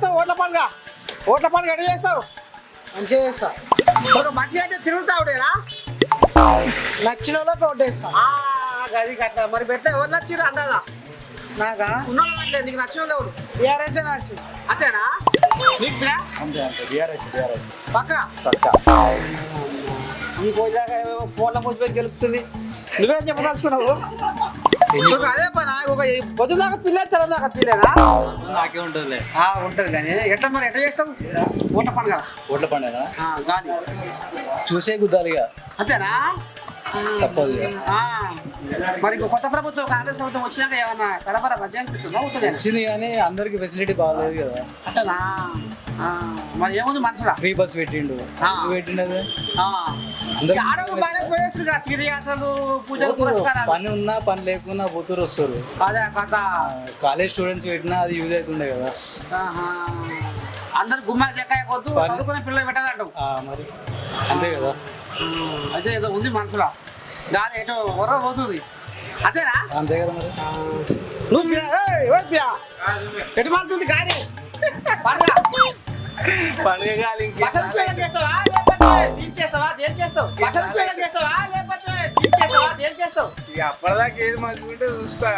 చేస్తావు ఓట్ల పండుగ ఎట్లా చేస్తావు? మంచిగా చేస్తా. ఒక మంచిగా అంటే తిరుగుతావుడేనా? నచ్చిన వాళ్ళకి ఓటేస్తా. గది కట్ట మరి పెట్టా ఎవరు నచ్చిరు అందాదా? నాకా ఉన్నోళ్ళు నచ్చలేదు, నీకు నచ్చిన వాళ్ళు ఎవరు? టీఆర్ఎస్ నచ్చింది. అంతేనా? నీకు ప్లే పక్క ఈ పోయిదాకా ఫోన్ల పొద్దు గెలుపుతుంది. నువ్వేం చెప్పదలుచుకున్నావు? నువ్వు అదే పని ఒక పొద్దు దాకా పిల్ల తెల్ల దాకా పిల్లేనా? నాకే ఉంటుంది. ఉంటుంది కానీ ఎట్లా మరి ఎట్లా చేస్తావు ఓట్ల పండుగ? ఓట్ల పండుగ గాలి చూసే గుద్దాలి ఇక. అంతేనా? తప్పదు. మరి ఇప్పుడు కొత్త ప్రభుత్వం కాంగ్రెస్ ప్రభుత్వం వచ్చినాక ఏమన్నా సరఫరా మధ్య అనిపిస్తుందా? అవుతుంది వచ్చింది కానీ అందరికి ఫెసిలిటీ బాగాలేదు కదా. అంటేనా? మరి ఏముంది మనసులో? ఫ్రీ బస్ పెట్టిండు. పెట్టిండు అది ఆడవాళ్ళు బాగానే పోయొచ్చు కదా, తీర్థయాత్రలు పూజలు పురస్కారాలు. పని ఉన్నా పని లేకున్నా పోతురు వస్తారు. అదే కథ. కాలేజ్ స్టూడెంట్స్ పెట్టినా అది యూజ్ అవుతుండే కదా. అందరు గుమ్మాలు చెక్కాయకొద్దు చదువుకునే పిల్లలు పెట్టాలంటావు మరి అంతే కదా. అయితే ఏదో ఉంది మనసులో, గాలి ఎటో ఒర్ర పోతుంది. అంతేనా? అంతే కదా మరి. నువ్వు ఎటు మారుతుంది గాలి? పండుగ గాలి బసలు పేడ చేస్తావా లేకపోతే దీని చేస్తావా? దేని చేస్తావు? బసలు పేడ చేస్తావా లేకపోతే దీని చేస్తావా? దేని చేస్తావు? అప్పటిదాకా ఏది మంచిగా చూస్తా.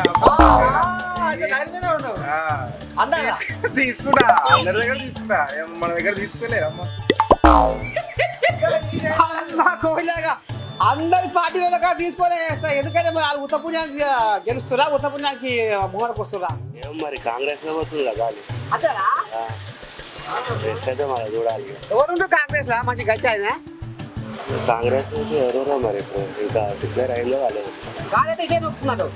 తీసుకుంటా, అందరి దగ్గర తీసుకుంటా, మన దగ్గర తీసుకోలే అమ్మ. అందరి పార్టీల దగ్గర తీసుకొని వేస్తా. ఎందుకంటే వాళ్ళు ఉత్త పుణ్యానికి గెలుస్తురా, ఉత్త పుణ్యానికి ముంగరకు వస్తురా. ఏం మరి కాంగ్రెస్ లో పోతుంది కదా గాలి. అంతేనా? ఎట్లయితే మరి చూడాలి. ఎవరుంటారు కాంగ్రెస్ లా మంచి గట్టి ఆయన? కాంగ్రెస్ నుంచి ఎవరెవరో మరి ఇప్పుడు ఇంకా డిక్లేర్ అయిందో వాళ్ళు. కాదైతే ఇటే నొప్పుతున్నాడు.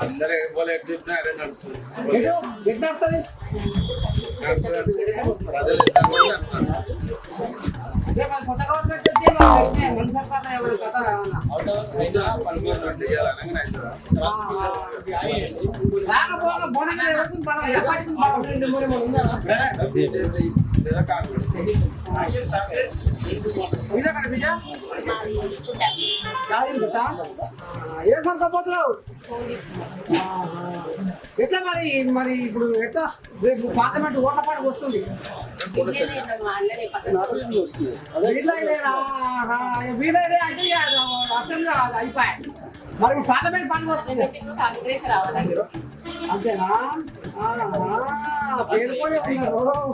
అందరూ ఎటు చెప్పినా అదే నడుస్తుంది. ఎట్లా వస్తుంది? కొత్త గవర్నమెంట్ మన సర్కార్ ఎవరు కథ రాకపోగా బోనంగా జరుగుతుంది. ఏం సంతపోతున్నావు? ఎట్లా మరి మరి ఇప్పుడు ఎట్లా రేపు పార్లమెంట్ ఓట్ల పండుగ వస్తుంది. వీలైతే అంటే అసెంబ్లీ అయిపోయాయి. మరి పార్లమెంట్ పండుగ వస్తుంది. అంతేనా? పేరుకొని ఉన్నారు.